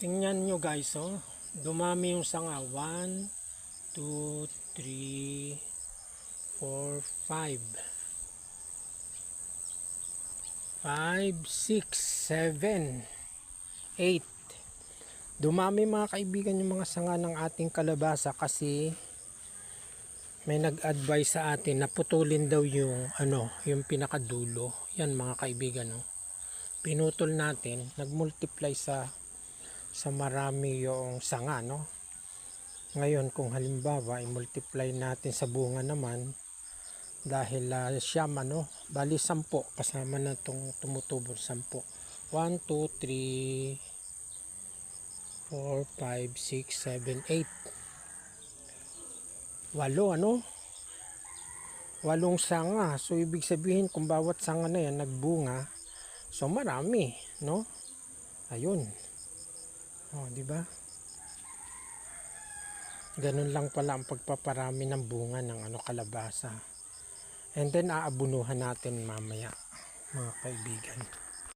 Tingnan nyo guys, oh. Dumami yung sanga. 1, 2, 3, 4, 5. 5, 6, 7, 8. Dumami mga kaibigan yung mga sanga ng ating kalabasa kasi may nag-advise sa atin na putulin daw yung pinakadulo. Yan mga kaibigan, oh. Pinutol natin, nagmultiply sa marami yung sanga, no? Ngayon kung halimbawa i-multiply natin sa bunga naman dahil siyam, bali 10 kasama na itong tumutubo 10. 1, 2, 3, 4, 5, 6, 7, 8. 8, 8 sanga. So ibig sabihin kung bawat sanga na yan nagbunga, so marami, no? Ayun. Oh, di ba? Ganun lang pala ang pagpaparami ng bunga ng kalabasa. And then aabunuhan natin mamaya, mga kaibigan.